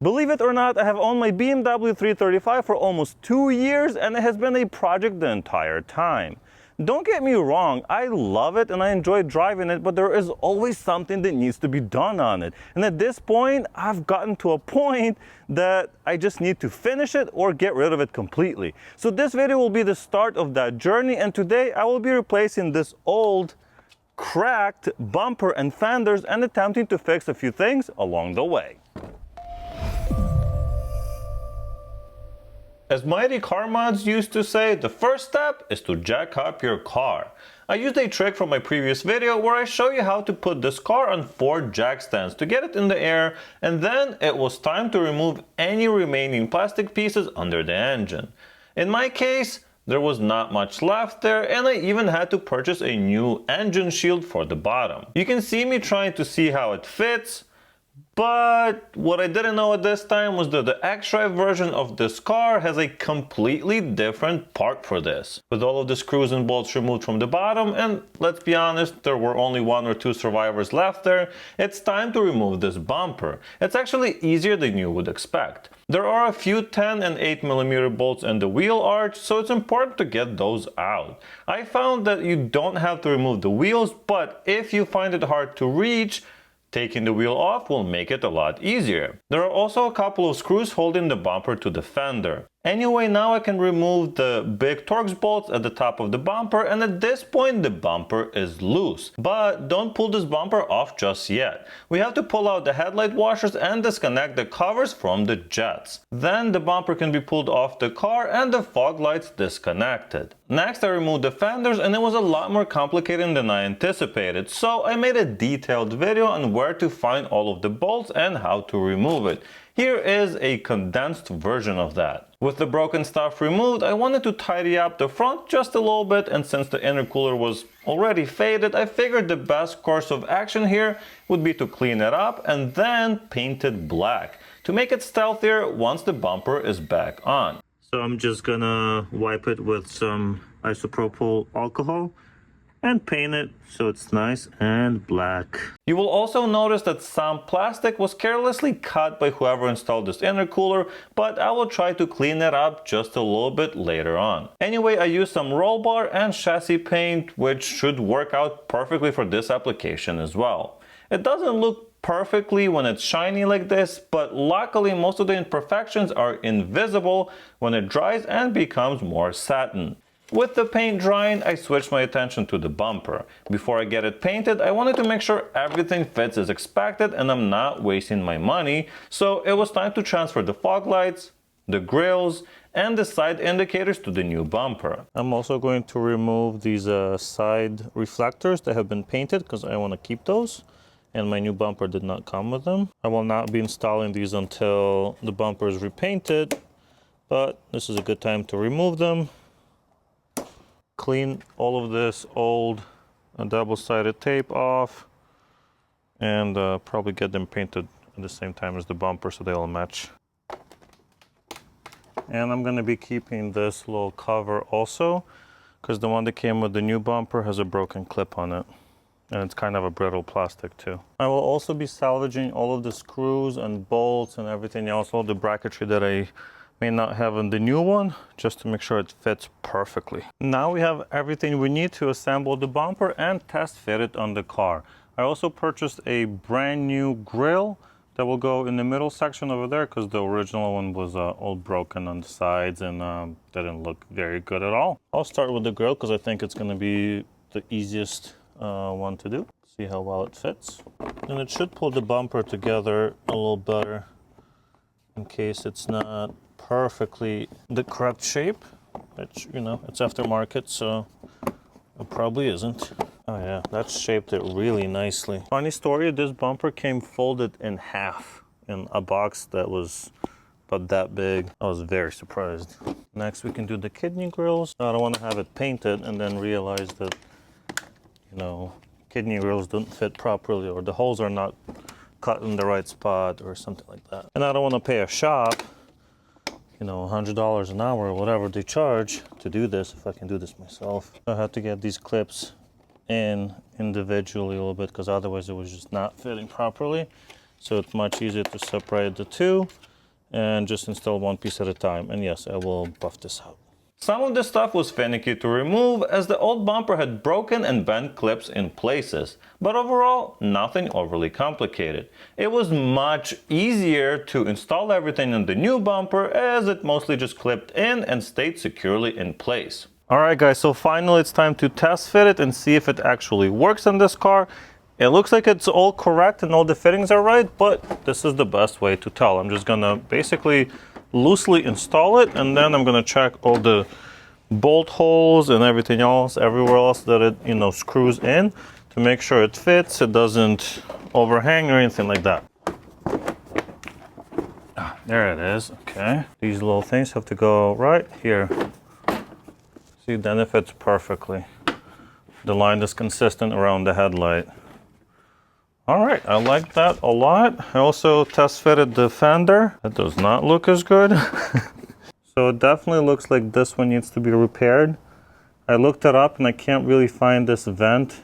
Believe it or not, I have owned my BMW 335 for almost 2 years, and it has been a project the entire time. Don't get me wrong, I love it and I enjoy driving it, but there is always something that needs to be done on it. And at this point, I've gotten to a point that I just need to finish it or get rid of it completely. So this video will be the start of that journey, and today I will be replacing this old, cracked bumper and fenders and attempting to fix a few things along the way. As Mighty Car Mods used to say, the first step is to jack up your car. I used a trick from my previous video where I show you how to put this car on 4 jack stands to get it in the air, and then it was time to remove any remaining plastic pieces under the engine. In my case, there was not much left there, and I even had to purchase a new engine shield for the bottom. You can see me trying to see how it fits, but what I didn't know at this time was that the X-Drive version of this car has a completely different part for this. With all of the screws and bolts removed from the bottom, and let's be honest, there were only 1 or 2 survivors left there, it's time to remove this bumper. It's actually easier than you would expect. There are a few 10 and 8mm bolts in the wheel arch, so it's important to get those out. I found that you don't have to remove the wheels, but if you find it hard to reach, taking the wheel off will make it a lot easier. There are also a couple of screws holding the bumper to the fender. Anyway, now I can remove the big Torx bolts at the top of the bumper, and at this point the bumper is loose. But don't pull this bumper off just yet. We have to pull out the headlight washers and disconnect the covers from the jets. Then the bumper can be pulled off the car and the fog lights disconnected. Next I removed the fenders, and it was a lot more complicated than I anticipated, so I made a detailed video on where to find all of the bolts and how to remove it. Here is a condensed version of that. With the broken stuff removed, I wanted to tidy up the front just a little bit, and since the intercooler was already faded, I figured the best course of action here would be to clean it up and then paint it black to make it stealthier once the bumper is back on. So I'm just gonna wipe it with some isopropyl alcohol and paint it so it's nice and black. You will also notice that some plastic was carelessly cut by whoever installed this intercooler, but I will try to clean it up just a little bit later on. Anyway, I used some roll bar and chassis paint, which should work out perfectly for this application as well. It doesn't look perfectly when it's shiny like this, but luckily most of the imperfections are invisible when it dries and becomes more satin. With the paint drying, I switched my attention to the bumper. Before I get it painted, I wanted to make sure everything fits as expected and I'm not wasting my money, so it was time to transfer the fog lights, the grills, and the side indicators to the new bumper. I'm also going to remove these side reflectors that have been painted because I want to keep those, and my new bumper did not come with them. I will not be installing these until the bumper is repainted, but this is a good time to remove them. Clean all of this old double-sided tape off, and probably get them painted at the same time as the bumper so they all match. And I'm going to be keeping this little cover also, because the one that came with the new bumper has a broken clip on it, and it's kind of a brittle plastic too. I will also be salvaging all of the screws and bolts and everything else, all the bracketry that I may not have in the new one, just to make sure it fits perfectly. Now we have everything we need to assemble the bumper and test fit it on the car. I also purchased a brand new grill that will go in the middle section over there, because the original one was all broken on the sides and didn't look very good at all. I'll start with the grill because I think it's going to be the easiest one to do. See how well it fits. And it should pull the bumper together a little better in case it's not perfectly the correct shape, which, you know, it's aftermarket, so it probably isn't. Oh yeah, that shaped it really nicely. Funny story, this bumper came folded in half in a box that was about that big. I was very surprised. Next we can do the kidney grills. I don't want to have it painted and then realize that, you know, kidney grills don't fit properly, or the holes are not cut in the right spot or something like that. And I don't want to pay a shop, you know, $100 an hour or whatever they charge to do this if I can do this myself. I had to get these clips in individually a little bit because otherwise it was just not fitting properly. So it's much easier to separate the two. and just install one piece at a time. And yes, I will buff this out. Some of the stuff was finicky to remove as the old bumper had broken and bent clips in places, but overall nothing overly complicated. It was much easier to install everything in the new bumper as it mostly just clipped in and stayed securely in place. Alright guys, so finally it's time to test fit it and see if it actually works on this car. It looks like it's all correct and all the fittings are right, but this is the best way to tell. I'm just gonna basically loosely install it, and then I'm gonna check all the bolt holes and everything else, everywhere else that it, you know, screws in to make sure it fits, it doesn't overhang or anything like that. There it is. Okay, these little things have to go right here. See, then it fits perfectly. The line is consistent around the headlight. All right, I like that a lot. I also test fitted the fender. That does not look as good. So it definitely looks like this one needs to be repaired. I looked it up and I can't really find this vent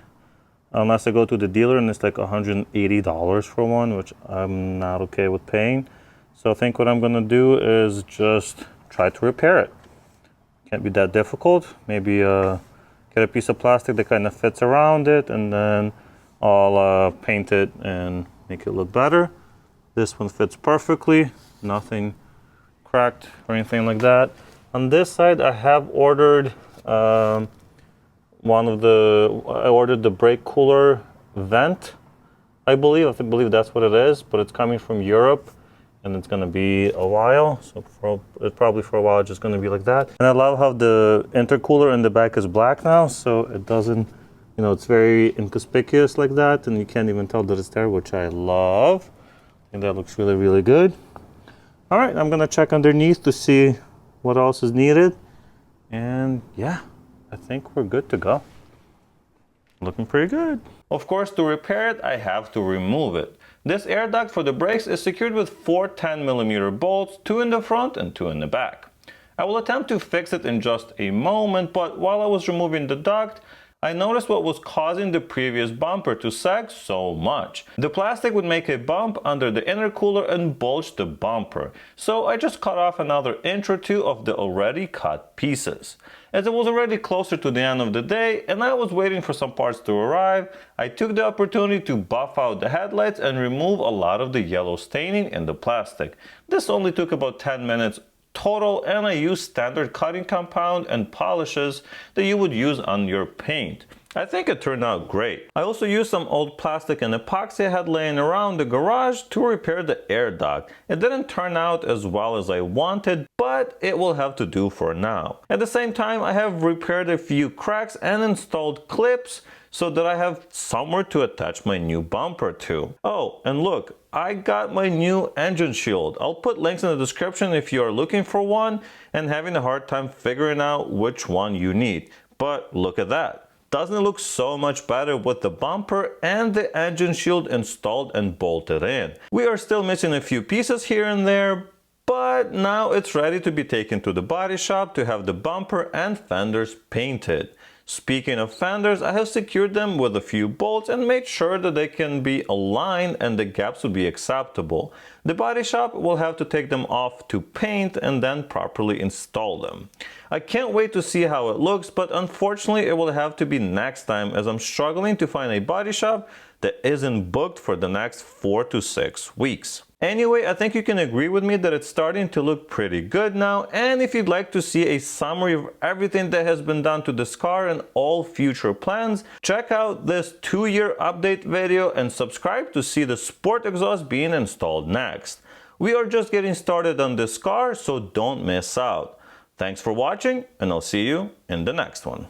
unless I go to the dealer, and it's like $180 for one, which I'm not okay with paying. So I think what I'm gonna do is just try to repair it. Can't be that difficult. Maybe get a piece of plastic that kind of fits around it, and then I'll paint it and make it look better. This one fits perfectly, nothing cracked or anything like that. On this side, I have ordered I ordered the brake cooler vent, I believe that's what it is, but it's coming from Europe and it's gonna be a while. So probably for a while, it's just gonna be like that. And I love how the intercooler in the back is black now, so it doesn't, you know, it's very inconspicuous like that, and you can't even tell that it's there, which I love. And that looks really, really good. All right, I'm gonna check underneath to see what else is needed. And yeah, I think we're good to go. Looking pretty good. Of course, to repair it, I have to remove it. This air duct for the brakes is secured with 4 10mm bolts, 2 in the front and 2 in the back. I will attempt to fix it in just a moment, but while I was removing the duct, I noticed what was causing the previous bumper to sag so much. The plastic would make a bump under the intercooler and bulge the bumper, so I just cut off another inch or two of the already cut pieces. As it was already closer to the end of the day and I was waiting for some parts to arrive, I took the opportunity to buff out the headlights and remove a lot of the yellow staining in the plastic. This only took about 10 minutes total, and I used standard cutting compound and polishes that you would use on your paint. I think it turned out great. I also used some old plastic and epoxy I had laying around the garage to repair the air duct. It didn't turn out as well as I wanted, but it will have to do for now. At the same time, I have repaired a few cracks and installed clips so that I have somewhere to attach my new bumper to. Oh, and look, I got my new engine shield. I'll put links in the description if you are looking for one and having a hard time figuring out which one you need. But look at that. Doesn't it look so much better with the bumper and the engine shield installed and bolted in? We are still missing a few pieces here and there, but now it's ready to be taken to the body shop to have the bumper and fenders painted. Speaking of fenders, I have secured them with a few bolts and made sure that they can be aligned and the gaps will be acceptable. The body shop will have to take them off to paint and then properly install them. I can't wait to see how it looks, but unfortunately it will have to be next time as I'm struggling to find a body shop that isn't booked for the next 4 to 6 weeks. Anyway, I think you can agree with me that it's starting to look pretty good now, and if you'd like to see a summary of everything that has been done to this car and all future plans, check out this 2-year update video and subscribe to see the sport exhaust being installed next. We are just getting started on this car, so don't miss out. Thanks for watching, and I'll see you in the next one.